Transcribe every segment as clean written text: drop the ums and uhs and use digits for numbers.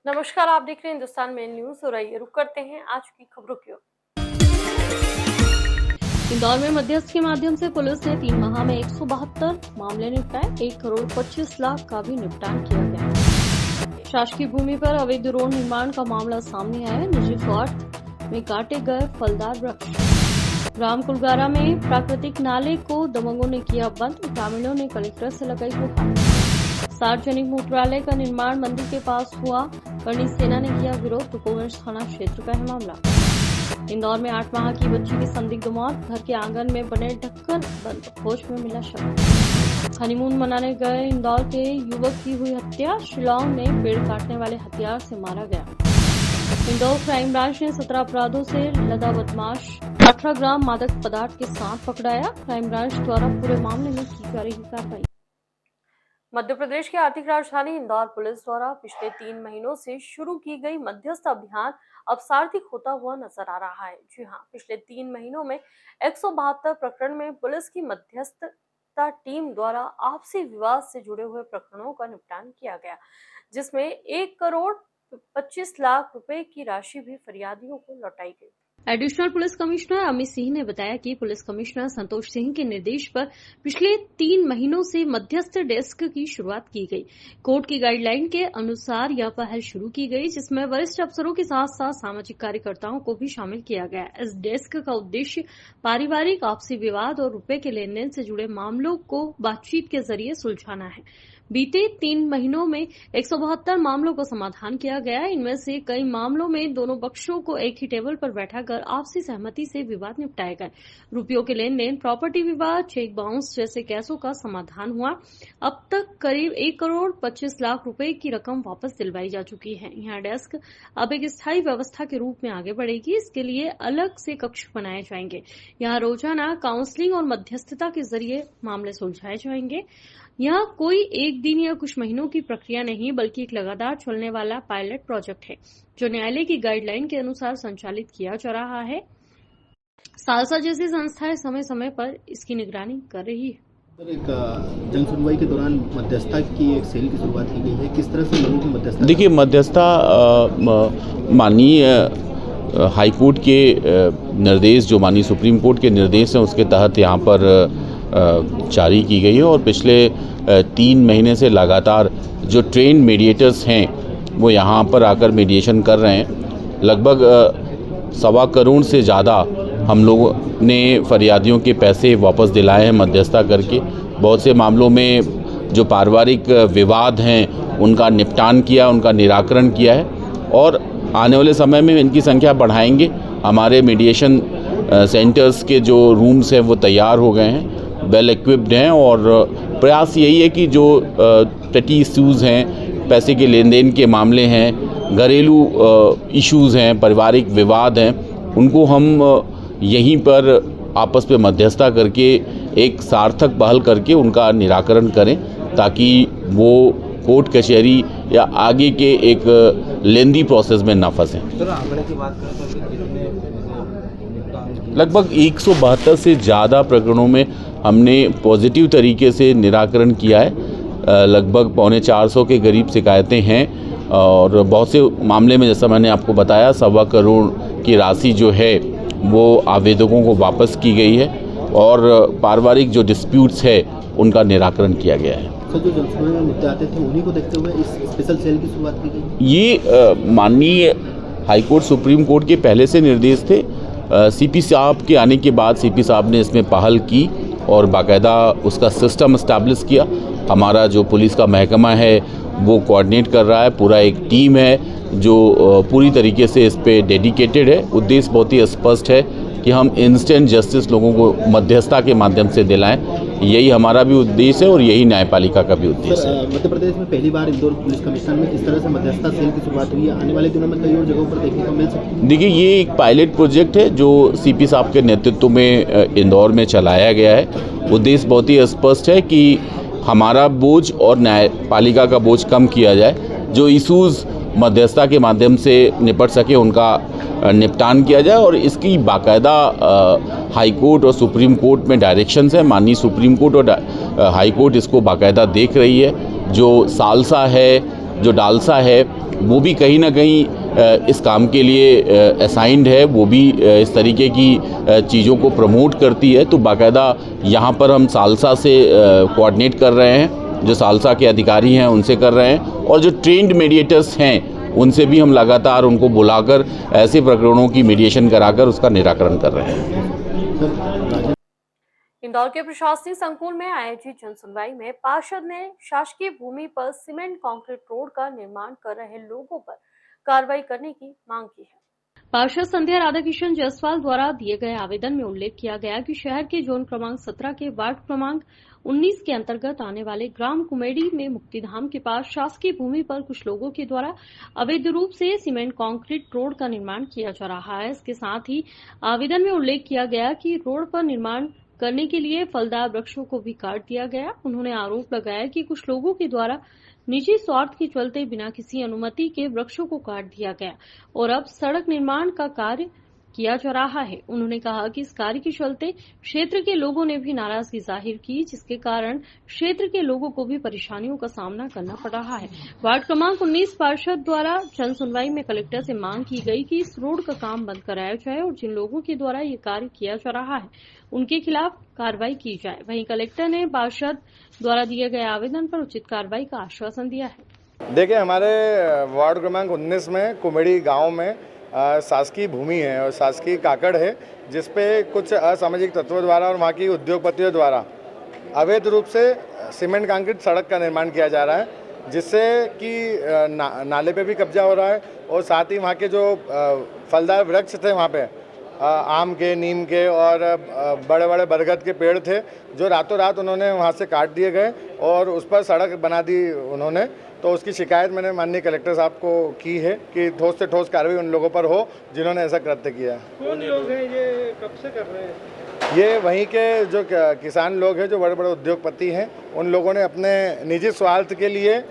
नमस्कार, आप देख रहे हैं हिंदुस्तान मेल न्यूज और आइए रुक करते हैं आज की खबरों की ओर। इंदौर में मध्यस्थ के माध्यम से पुलिस ने 3 माह में 172 मामले निपटाए। 1,25,00,000 का भी निपटान किया गया। शासकीय भूमि पर अवैध रोड निर्माण का मामला सामने आया। निजी प्लॉट में काटे गए फलदार वृक्ष। ग्राम कुलगारा में प्राकृतिक नाले को दबंगों ने किया बंद। ग्रामीणों ने कलेक्टर से लगाई गुहार। सार्वजनिक मूत्रालय का निर्माण मंदिर के पास हुआ। करणी सेना ने किया विरोध। तुकोगंज थाना क्षेत्र का है मामला। इंदौर में 8 माह की बच्ची की संदिग्ध मौत। घर के आंगन में बने ढक्कन बंद होश में मिला शव। हनीमून मनाने गए इंदौर के युवक की हुई हत्या। शिलांग में पेड़ काटने वाले हथियार से मारा गया। इंदौर क्राइम ब्रांच ने 17 अपराधों से लदा बदमाश 18 ग्राम मादक पदार्थ के साथ पकड़ाया। क्राइम ब्रांच द्वारा पूरे मामले में की जा रही कार्रवाई। मध्य प्रदेश की आर्थिक राजधानी इंदौर पुलिस द्वारा पिछले 3 महीनों से शुरू की गई मध्यस्थ अभियान अब सार्थक होता हुआ नजर आ रहा है। जी हां, पिछले 3 महीनों में 172 प्रकरण में पुलिस की मध्यस्थता टीम द्वारा आपसी विवाद से जुड़े हुए प्रकरणों का निपटान किया गया, जिसमें 1,25,00,000 रुपए की राशि भी फरियादियों को लौटाई गई। Additional police commissioner Amit Singh ने बताया कि पुलिस कमिश्नर संतोष सिंह के निर्देश पर पिछले 3 महीनों से मध्यस्थ डेस्क की शुरुआत की गई। कोर्ट की गाइडलाइन के अनुसार यह पहल शुरू की गई, जिसमें वरिष्ठ अफसरों के साथ साथ सामाजिक कार्यकर्ताओं को भी शामिल किया गया। इस डेस्क का उद्देश्य पारिवारिक आपसी विवाद और रुपए के लेन देन से जुड़े मामलों को बातचीत के जरिए सुलझाना है। बीते 3 महीनों में 172 मामलों का समाधान किया गया। इनमें से कई मामलों में दोनों पक्षों को एक ही टेबल पर बैठाकर आपसी सहमति से विवाद निपटाए गए। रुपयों के लेन देन, प्रॉपर्टी विवाद, चेक बाउंस जैसे केसों का समाधान हुआ। अब तक करीब 1,25,00,000 रुपए की रकम वापस दिलवाई जा चुकी है। यहां डेस्क अब एक स्थायी व्यवस्था के रूप में आगे बढ़ेगी। इसके लिए अलग से कक्ष बनाए जाएंगे। यहां रोजाना काउंसलिंग और मध्यस्थता के जरिए मामले सुलझाए जाएंगे। यह कोई एक दिन या कुछ महीनों की प्रक्रिया नहीं, बल्कि एक लगातार चलने वाला पायलट प्रोजेक्ट है, जो न्यायालय की गाइडलाइन के अनुसार संचालित किया जा रहा है। सालसा जैसी संस्थाएं समय समय पर इसकी निगरानी कर रही है। एक जन सुनवाई के दौरान मध्यस्थता की एक सेल की शुरुआत की गई है। किस तरह से लोगों की मध्यस्थता? देखिए, मध्यस्थता माननीय हाईकोर्ट के निर्देश, जो माननीय सुप्रीम कोर्ट के निर्देश हैं, उसके तहत यहाँ पर जारी की गई है। और पिछले 3 महीने से लगातार जो ट्रेन मीडिएटर्स हैं वो यहाँ पर आकर मीडिएशन कर रहे हैं। लगभग 1.25 करोड़ से ज़्यादा हम लोगों ने फरियादियों के पैसे वापस दिलाए हैं मध्यस्थता करके। बहुत से मामलों में जो पारिवारिक विवाद हैं उनका निपटान किया, उनका निराकरण किया है। और आने वाले समय में इनकी संख्या बढ़ाएंगे। हमारे मीडिएशन सेंटर्स के जो रूम्स हैं वो तैयार हो गए हैं, वेल इक्विप्ड हैं। और प्रयास यही है कि जो पेटी इश्यूज़ हैं, पैसे के लेन देन के मामले हैं, घरेलू इश्यूज़ हैं, पारिवारिक विवाद हैं, उनको हम यहीं पर आपस में मध्यस्थता करके एक सार्थक पहल करके उनका निराकरण करें, ताकि वो कोर्ट कचहरी या आगे के एक लेंदी प्रोसेस में ना फंसें। लगभग 172 से ज़्यादा प्रकरणों में हमने पॉजिटिव तरीके से निराकरण किया है। लगभग 325 के करीब शिकायतें हैं। और बहुत से मामले में, जैसा मैंने आपको बताया, 1.25 करोड़ की राशि जो है वो आवेदकों को वापस की गई है। और पारिवारिक जो डिस्प्यूट्स है उनका निराकरण किया गया है। सर, जो जनसुनवाई में मुद्दे आते थे उन्हीं को देखते हुए इस स्पेशल सेल की शुरुआत की गई। ये माननीय हाईकोर्ट, सुप्रीम कोर्ट के पहले से निर्देश थे। सीपी साहब के आने के बाद सीपी साहब ने इसमें पहल की और बाकायदा उसका सिस्टम इस्टेब्लिश किया। हमारा जो पुलिस का महकमा है वो कोऑर्डिनेट कर रहा है। पूरा एक टीम है जो पूरी तरीके से इस पे डेडिकेटेड है। उद्देश्य बहुत ही स्पष्ट है कि हम इंस्टेंट जस्टिस लोगों को मध्यस्थता के माध्यम से दिलाएं। यही हमारा भी उद्देश्य है और यही न्यायपालिका का भी उद्देश्य है। मध्य प्रदेश में पहली बार इंदौर पुलिस कमिश्नर में इस तरह से मध्यस्थता सेल की शुरुआत हुई है। आने वाले दिनों में कई और जगहों पर देखने को मिल सकती है। देखिए, ये एक पायलट प्रोजेक्ट है जो सीपी साहब के नेतृत्व में इंदौर में चलाया गया है। उद्देश्य बहुत ही स्पष्ट है कि हमारा बोझ और न्यायपालिका का बोझ कम किया जाए। जो इशूज़ मध्यस्थता के माध्यम से निपट सके उनका निपटान किया जाए। और इसकी बाकायदा हाई कोर्ट और सुप्रीम कोर्ट में डायरेक्शंस है। माननीय सुप्रीम कोर्ट और हाई कोर्ट इसको बाकायदा देख रही है। जो सालसा है, जो डालसा है, वो भी कहीं ना कहीं इस काम के लिए असाइंड है, वो भी इस तरीके की चीज़ों को प्रमोट करती है। तो बाकायदा यहाँ पर हम सालसा से कोऑर्डिनेट कर रहे हैं, जो सालसा के अधिकारी हैं उनसे कर रहे हैं, और जो ट्रेंड मीडिएटर्स हैं उनसे भी हम लगातार उनको बुलाकर ऐसे प्रकरणों की मीडिएशन कराकर उसका निराकरण कर रहे हैं। इंदौर के प्रशासनिक संकुल में आयोजित जन सुनवाई में पार्षद ने शासकीय भूमि पर सीमेंट कंक्रीट रोड का निर्माण कर रहे लोगों पर कार्रवाई करने की मांग की है। पार्षद संध्या राधाकिशन जायसवाल द्वारा दिए गए आवेदन में उल्लेख किया गया कि शहर के जोन क्रमांक 17 के वार्ड क्रमांक 19 के अंतर्गत आने वाले ग्राम कुमेडी में मुक्तिधाम के पास शासकीय भूमि पर कुछ लोगों के द्वारा अवैध रूप से सीमेंट कंक्रीट रोड का निर्माण किया जा रहा है। इसके साथ ही आवेदन में उल्लेख किया गया कि रोड पर निर्माण करने के लिए फलदार वृक्षों को भी काट दिया गया। उन्होंने आरोप लगाया कि कुछ लोगों के द्वारा निजी स्वार्थ के चलते बिना किसी अनुमति के वृक्षों को काट दिया गया और अब सड़क निर्माण का कार्य किया जा रहा है। उन्होंने कहा कि इस कार्य के चलते क्षेत्र के लोगों ने भी नाराजगी जाहिर की, जिसके कारण क्षेत्र के लोगों को भी परेशानियों का सामना करना पड़ रहा है। वार्ड क्रमांक 19 पार्षद द्वारा जन सुनवाई में कलेक्टर से मांग की गई कि इस रोड का काम बंद कराया जाए और जिन लोगों के द्वारा ये कार्य किया जा रहा है उनके खिलाफ कार्रवाई की जाए। वहीं कलेक्टर ने पार्षद द्वारा दिए गए आवेदन पर उचित कार्रवाई का आश्वासन दिया है। देखिए, हमारे वार्ड क्रमांक 19 में कुमेडी गांव में शासकीय भूमि है और शासकीय काकड़ है, जिसपे कुछ असामाजिक तत्वों द्वारा और वहाँ की उद्योगपतियों द्वारा अवैध रूप से सीमेंट कंक्रीट सड़क का निर्माण किया जा रहा है, जिससे कि नाले पे भी कब्जा हो रहा है और साथ ही वहाँ के जो फलदार वृक्ष थे वहाँ पे आम के, नीम के और बड़े बड़े बरगद के पेड़ थे, जो रातों रात उन्होंने वहाँ से काट दिए गए और उस पर सड़क बना दी उन्होंने। तो उसकी शिकायत मैंने माननीय कलेक्टर साहब को की है कि ठोस से ठोस कार्रवाई उन लोगों पर हो जिन्होंने ऐसा कृत्य किया। कौन लोग हैं ये, कब से कर रहे हैं? ये वहीं के जो किसान लोग हैं, जो बड़े बड़े उद्योगपति हैं, उन लोगों ने अपने निजी स्वार्थ के लिए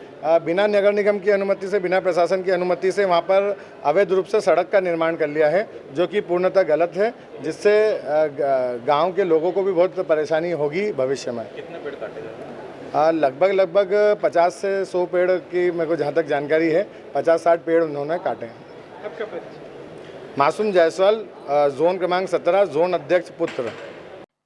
बिना नगर निगम की अनुमति से, बिना प्रशासन की अनुमति से वहाँ पर अवैध रूप से सड़क का निर्माण कर लिया है, जो कि पूर्णतः गलत है, जिससे गांव के लोगों को भी बहुत परेशानी होगी भविष्य में। कितने पेड़ काटे जा रहे हैं? लगभग 50 से 100 पेड़ की मेरे को जहाँ तक जानकारी है, 50-60 पेड़ उन्होंने काटे हैं। आपका परिचय? मासूम जायसवाल, जोन क्रमांक 17, जोन अध्यक्ष पुत्र।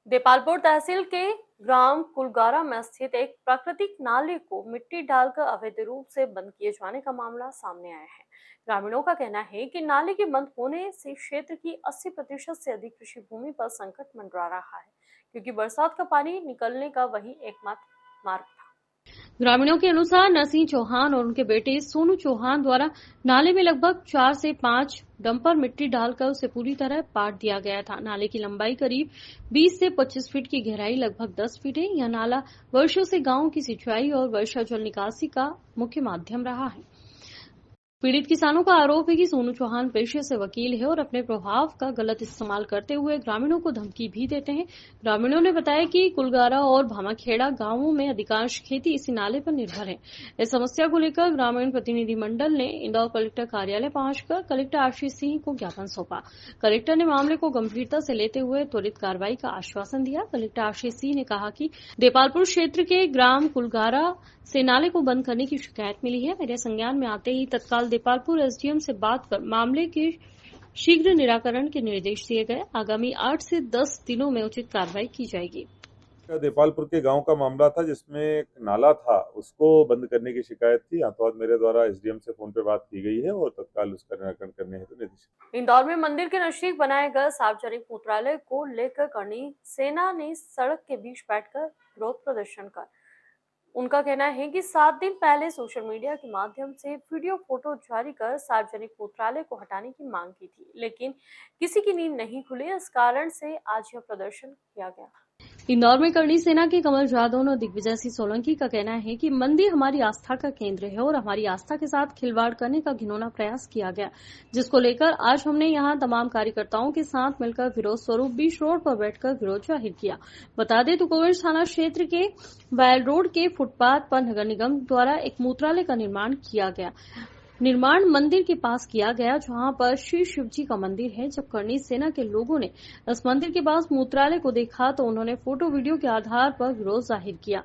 देपालपुर तहसील के ग्राम कुलगारा में स्थित एक प्राकृतिक नाले को मिट्टी डालकर अवैध रूप से बंद किए जाने का मामला सामने आया है। ग्रामीणों का कहना है कि नाले के बंद होने से क्षेत्र की 80% से अधिक कृषि भूमि पर संकट मंडरा रहा है, क्योंकि बरसात का पानी निकलने का वही एकमात्र मार्ग था। ग्रामीणों के अनुसार नरसिंह चौहान और उनके बेटे सोनू चौहान द्वारा नाले में लगभग 4 से 5 डंपर मिट्टी डालकर उसे पूरी तरह पाट दिया गया था। नाले की लंबाई करीब 20 से 25 फीट की गहराई लगभग 10 फीट है। यह नाला वर्षों से गांव की सिंचाई और वर्षा जल निकासी का मुख्य माध्यम रहा है। पीड़ित किसानों का आरोप है कि सोनू चौहान पेशे से वकील है और अपने प्रभाव का गलत इस्तेमाल करते हुए ग्रामीणों को धमकी भी देते हैं। ग्रामीणों ने बताया कि कुलगारा और भामाखेड़ा गांवों में अधिकांश खेती इसी नाले पर निर्भर है। इस समस्या को लेकर ग्रामीण प्रतिनिधि मंडल ने इंदौर कलेक्टर कार्यालय पहुंचकर कलेक्टर आशीष सिंह को ज्ञापन सौंपा। कलेक्टर ने मामले को गंभीरता से लेते हुए त्वरित कार्रवाई का आश्वासन दिया। कलेक्टर आशीष सिंह ने कहा कि देपालपुर क्षेत्र के ग्राम कुलगारा से नाले को बंद करने की शिकायत मिली है। मेरे संज्ञान में आते ही तत्काल देपालपुर एसडीएम से बात कर मामले के शीघ्र निराकरण के निर्देश दिए गए। आगामी 8 से 10 दिनों में उचित कार्रवाई की जाएगी। देपालपुर के गांव का मामला था, जिसमें एक नाला था, उसको बंद करने की शिकायत थी। आज मेरे द्वारा एसडीएम से फोन पे बात की गई है और तत्काल उसका निराकरण करने हेतु निर्देश। इंदौर में मंदिर के नजदीक बनाए गए सार्वजनिक मूत्रालय को लेकर करणी सेना ने सड़क के बीच बैठकर विरोध प्रदर्शन कर उनका कहना है कि 7 दिन पहले सोशल मीडिया के माध्यम से वीडियो फोटो जारी कर सार्वजनिक मूत्रालय को हटाने की मांग की थी, लेकिन किसी की नींद नहीं खुली। इस कारण से आज यह प्रदर्शन किया गया। इंदौर में करणी सेना के कमल जादौन और दिग्विजय सिंह सोलंकी का कहना है कि मंदिर हमारी आस्था का केंद्र है और हमारी आस्था के साथ खिलवाड़ करने का घिनौना प्रयास किया गया, जिसको लेकर आज हमने यहां तमाम कार्यकर्ताओं के साथ मिलकर विरोध स्वरूप बीच रोड पर बैठकर विरोध जाहिर किया। बता दें तो कुंवरज थाना क्षेत्र के बैल रोड के फुटपाथ पर नगर निगम द्वारा एक मूत्रालय का निर्माण किया गया। निर्माण मंदिर के पास किया गया, जहां पर श्री शिवजी का मंदिर है। जब करणी सेना के लोगों ने इस मंदिर के पास मूत्रालय को देखा तो उन्होंने फोटो वीडियो के आधार पर विरोध जाहिर किया।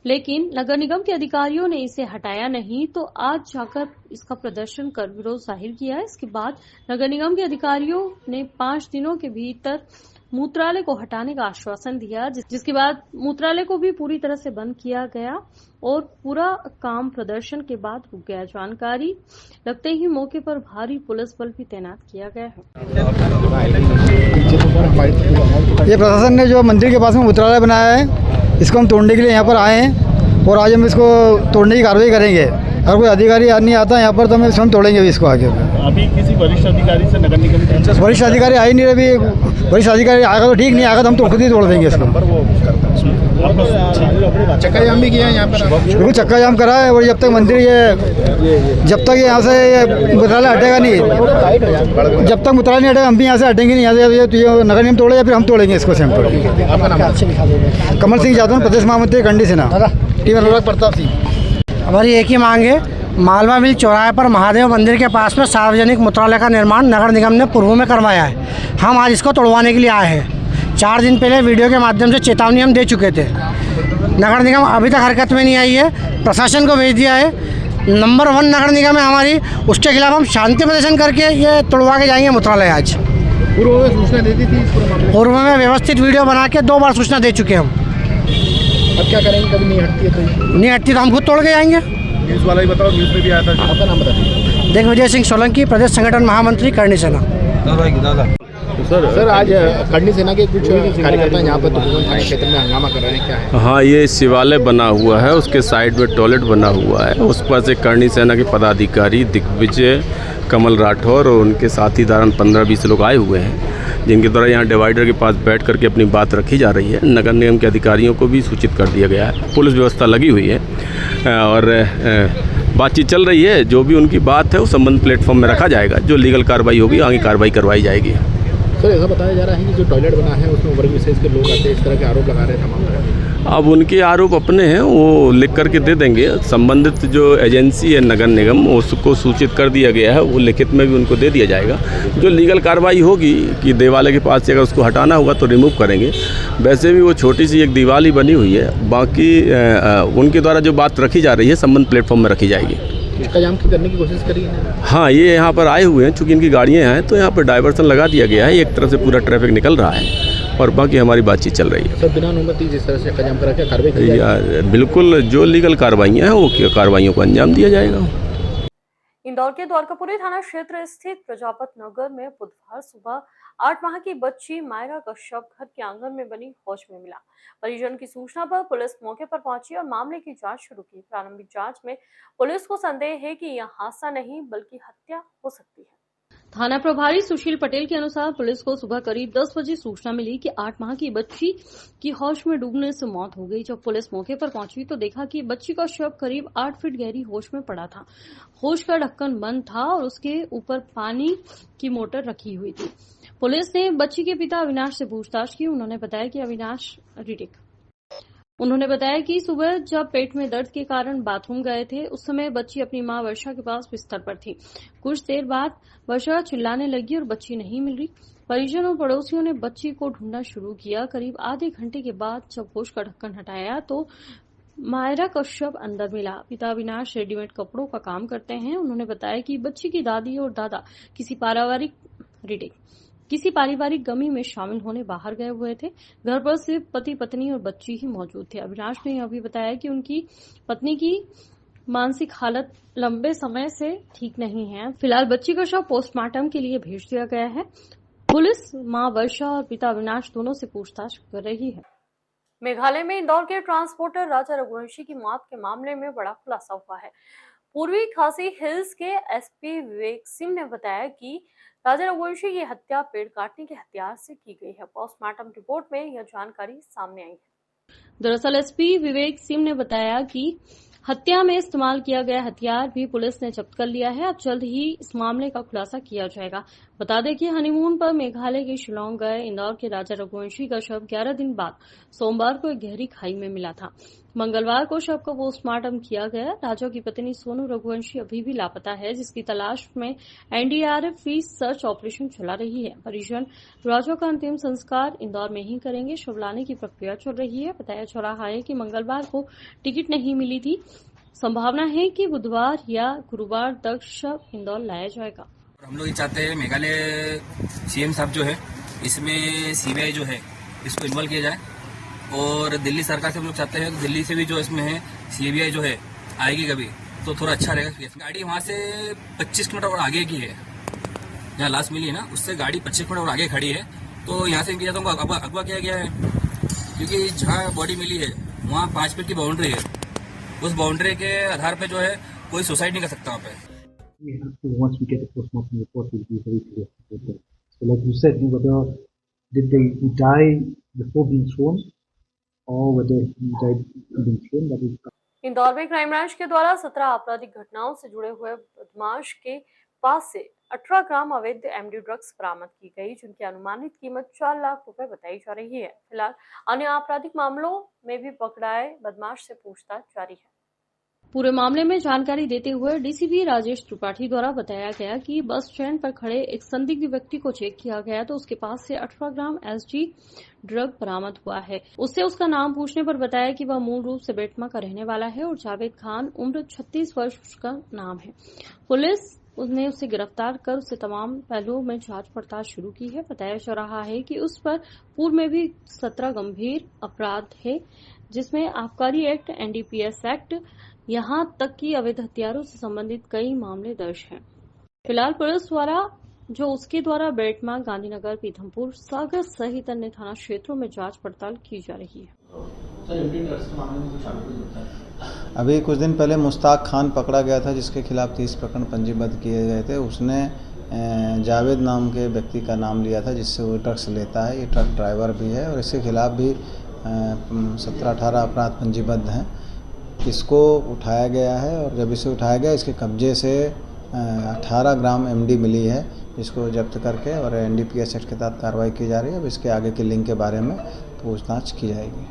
लेकिन नगर निगम के अधिकारियों ने इसे हटाया नहीं, तो आज जाकर इसका प्रदर्शन कर विरोध जाहिर किया है। इसके बाद नगर निगम के अधिकारियों ने 5 दिनों के भीतर मूत्रालय को हटाने का आश्वासन दिया, जिसके बाद मूत्रालय को भी पूरी तरह से बंद किया गया और पूरा काम प्रदर्शन के बाद रुक गया। जानकारी लगते ही मौके पर भारी पुलिस बल भी तैनात किया गया है। ये प्रशासन ने जो मंदिर के पास में मूत्रालय बनाया है, इसको हम तोड़ने के लिए यहाँ पर आए हैं और आज हम इसको तोड़ने की कार्रवाई करेंगे। अगर कोई अधिकारी नहीं आता यहाँ पर तो हम तोड़ेंगे भी इसको आगे। अभी किसी वरिष्ठ अधिकारी से नगर निगम के वरिष्ठ अधिकारी आ ही नहीं रहे। अभी वरिष्ठ अधिकारी आएगा तो ठीक, नहीं आएगा तो हम तो खुद ही तोड़ देंगे इसको। चक्का जाम भी किया है यहाँ पर? बिल्कुल चक्का जाम करा है। और जब तक मंदिर जब तक यहाँ से मूत्रालय हटेगा नहीं, जब तक मूत्रालय नहीं हटेगा हम भी यहाँ से हटेंगे नहीं। यहाँ से नगर निगम तोड़े या फिर हम तोड़ेंगे इसको सिंपल। कमल सिंह जादव, प्रदेश महामंत्री कंडी सेना, टीम अनुराग प्रताप सिंह। हमारी एक ही मांग है, मालवा मिल चौराहे पर महादेव मंदिर के पास में सार्वजनिक मूत्रालय का निर्माण नगर निगम ने पूर्व में करवाया है। हम आज इसको तोड़वाने के लिए आए हैं। 4 दिन पहले वीडियो के माध्यम से चेतावनी हम दे चुके थे। नगर निगम अभी तक हरकत में नहीं आई है, प्रशासन को भेज दिया है। नंबर 1 नगर निगम है हमारी, उसके खिलाफ हम शांति प्रदर्शन करके ये तोड़वा के जाएंगे मूत्रालय। आज पूर्व में सूचना दे दी थी? पूर्व में व्यवस्थित वीडियो बना के 2 बार सूचना दे चुके हम। अब क्या करेंगे? कभी नहीं हटती है तो नहीं हटती तो हम खुद तोड़ के जाएंगे। न्यूज़ वाला ही बताओ, न्यूज़ में भी आया था। आपका नाम बता दीजिए। दिग्विजय सिंह सोलंकी, प्रदेश संगठन महामंत्री करणी सेना। सर आज करणी सेना के कुछ कार्यकर्ता यहाँ पर थाना क्षेत्र में हंगामा कर रहे हैं, क्या है? हाँ, ये शिवालय बना हुआ है, उसके साइड में टॉयलेट बना हुआ है। उस पर से करणी सेना के पदाधिकारी दिग्विजय, कमल राठौर और उनके साथीदार 15-20 लोग आए हुए हैं, जिनके द्वारा यहाँ डिवाइडर के पास बैठ करके अपनी बात रखी जा रही है। नगर निगम के अधिकारियों को भी सूचित कर दिया गया है, पुलिस व्यवस्था लगी हुई है और बातचीत चल रही है। जो भी उनकी बात है वो संबंध प्लेटफॉर्म में रखा जाएगा। जो लीगल कार्रवाई होगी आगे कार्रवाई करवाई जाएगी। सर ऐसा बताया जा रहा है कि जो टॉयलेट बना है उसमें वर्ग विशेष के लोग आते हैं, इस तरह के आरोप लगा रहे हैं तमाम तरह। अब उनके आरोप अपने हैं, वो लिख करके दे देंगे। संबंधित जो एजेंसी है नगर निगम, उसको सूचित कर दिया गया है, वो लिखित में भी उनको दे दिया जाएगा। जो लीगल कार्रवाई होगी कि देवालय के पास से अगर उसको हटाना होगा तो रिमूव करेंगे। वैसे भी वो छोटी सी एक दीवार ही बनी हुई है। बाकी उनके द्वारा जो बात रखी जा रही है संबंध प्लेटफॉर्म में रखी जाएगी। चक्का जाम करने की कोशिश करी है? हाँ, ये यहाँ पर आए हुए हैं, चूँकि इनकी गाड़ियाँ हैं तो यहाँ पर डाइवर्सन लगा दिया गया है। एक तरफ से पूरा ट्रैफिक निकल रहा है और बाकी हमारी बातचीत चल रही है। सर बिना अनुमति जिस तरह से चक्का जाम करा के कार्रवाई की जाएगी? बिल्कुल, जो लीगल कार्रवाइयाँ हैं वो कार्रवाइयों को अंजाम दिया जाएगा। इंदौर के द्वारकापुरी थाना क्षेत्र स्थित प्रजापत नगर में बुधवार सुबह 8 माह की बच्ची मायरा का शव घर के आंगन में बनी हौज में मिला। परिजन की सूचना पर पुलिस मौके पर पहुंची और मामले की जांच शुरू की। प्रारंभिक जांच में पुलिस को संदेह है कि यह हादसा नहीं बल्कि हत्या हो सकती है। थाना प्रभारी सुशील पटेल के अनुसार पुलिस को सुबह करीब 10 बजे सूचना मिली कि 8 माह की बच्ची की हौज में डूबने से मौत हो गई। जब पुलिस मौके पर पहुंची तो देखा कि बच्ची का शव करीब 8 फीट गहरी हौज में पड़ा था। हौज का ढक्कन बंद था और उसके ऊपर पानी की मोटर रखी हुई थी। पुलिस ने बच्ची के पिता अविनाश से पूछताछ की। उन्होंने बताया कि सुबह जब पेट में दर्द के कारण बाथरूम गए थे, उस समय बच्ची अपनी मां वर्षा के पास बिस्तर पर थी। कुछ देर बाद वर्षा चिल्लाने लगी और बच्ची नहीं मिल रही। परिजन और पड़ोसियों ने बच्ची को ढूंढना शुरू किया। करीब आधे घंटे के बाद जब होश का ढक्कन हटाया तो मायरा का शव अंदर मिला। पिता अविनाश रेडीमेड कपड़ों का काम करते हैं। उन्होंने बताया कि बच्ची की दादी और दादा किसी पारिवारिक गमी में शामिल होने बाहर गए हुए थे। घर पर सिर्फ पति पत्नी और बच्ची ही मौजूद थे। अविनाश ने यह भी बताया कि उनकी पत्नी की मानसिक हालत लंबे समय से ठीक नहीं है। फिलहाल बच्ची का शव पोस्टमार्टम के लिए भेज दिया गया है। पुलिस मां वर्षा और पिता अविनाश दोनों से पूछताछ कर रही है। मेघालय में इंदौर के ट्रांसपोर्टर राजा रघुवंशी की मौत के मामले में बड़ा खुलासा हुआ है। पूर्वी खासी हिल्स के एसपी विवेक सिंह ने बताया कि राजा रघुवंशी की हत्या पेड़ काटने के हथियार से की गई है। पोस्टमार्टम रिपोर्ट में यह जानकारी सामने आई है। दरअसल एसपी विवेक सिंह ने बताया कि हत्या में इस्तेमाल किया गया हथियार भी पुलिस ने जब्त कर लिया है। अब जल्द ही इस मामले का खुलासा किया जाएगा। बता दें कि हनीमून पर मेघालय के शिलांग गए इंदौर के राजा रघुवंशी का शव 11 दिन बाद सोमवार को एक गहरी खाई में मिला था। मंगलवार को शव का पोस्टमार्टम किया गया। राजा की पत्नी सोनू रघुवंशी अभी भी लापता है, जिसकी तलाश में एनडीआरएफ भी सर्च ऑपरेशन चला रही है। परिजन राजा का अंतिम संस्कार इंदौर में ही करेंगे। शव लाने की प्रक्रिया चल रही है। बताया जा रहा है कि मंगलवार को टिकट नहीं मिली थी। संभावना है कि बुधवार या गुरुवार तक शव इंदौर लाया जाएगा। हम लोग ये चाहते हैं मेघालय सीएम साहब जो है इसमें सीबीआई जो है इसको इन्वॉल्व किया जाए, और दिल्ली सरकार से हम लोग चाहते हैं तो दिल्ली से भी जो इसमें है सीबीआई जो है आएगी कभी तो थोड़ा अच्छा रहेगा। गाड़ी वहाँ से 25 किलोमीटर और आगे की है, जहाँ लाश मिली है ना उससे गाड़ी 25 किलोमीटर और आगे खड़ी है। तो यहाँ से इनकी जाता हूँ अगवा किया गया है, क्योंकि जहाँ बॉडी मिली है वहाँ 5 फीट की बाउंड्री है। उस बाउंड्री के आधार पे जो है कोई सुसाइड नहीं कर सकता वहाँ पे। Once we get the postmortem report, we'll be very clear. So like you said, whether did they die before being thrown or whether he died being thrown, that is. Indore में क्राइम ब्रांच के द्वारा 17 आपराधिक घटनाओं से जुड़े हुए बदमाश के पास से 18 ग्राम अवैध एमडी ड्रग्स बरामद की गई, जिनकी अनुमानित कीमत 4 लाख रुपए बताई जा रही है। फिलहाल अन्य आपराधिक मामलों में भी पकड़ाए बदमाश से पूछताछ जारी है। पूरे मामले में जानकारी देते हुए डीसीपी राजेश त्रिपाठी द्वारा बताया गया कि बस स्टैंड पर खड़े एक संदिग्ध व्यक्ति को चेक किया गया तो उसके पास से 18 ग्राम एसजी ड्रग बरामद हुआ है। उससे उसका नाम पूछने पर बताया कि वह मूल रूप से बेटमा का रहने वाला है और जावेद खान उम्र 36 वर्ष उसका नाम है। पुलिस ने उसे गिरफ्तार कर उससे तमाम पहलुओं में जांच पड़ताल शुरू की है। बताया जा रहा है कि उस पर पूर्व में भी 17 गंभीर अपराध है, जिसमें आबकारी एक्ट, एनडीपीएस एक्ट, यहां तक कि अवैध हथियारों से संबंधित कई मामले दर्ज हैं। फिलहाल पुलिस द्वारा उसके द्वारा बेटमा, गांधीनगर, पीथमपुर, सागर सहित अन्य थाना क्षेत्रों में जांच पड़ताल की जा रही है। अभी कुछ दिन पहले मुश्ताक खान पकड़ा गया था, जिसके खिलाफ 30 प्रकरण पंजीबद्ध किए गए थे। उसने जावेद नाम के व्यक्ति का नाम लिया था, जिससे वो ड्रग्स लेता है। ये ट्रक ड्राइवर भी है और इसके खिलाफ भी 17-18 अपराध पंजीबद्ध हैं। इसको उठाया गया है और जब इसे उठाया गया इसके कब्जे से 18 ग्राम एमडी मिली है, जिसको जब्त करके और एनडीपीएस एक्ट के तहत कार्रवाई की जा रही है। अब इसके आगे की लिंक के बारे में पूछताछ की जाएगी।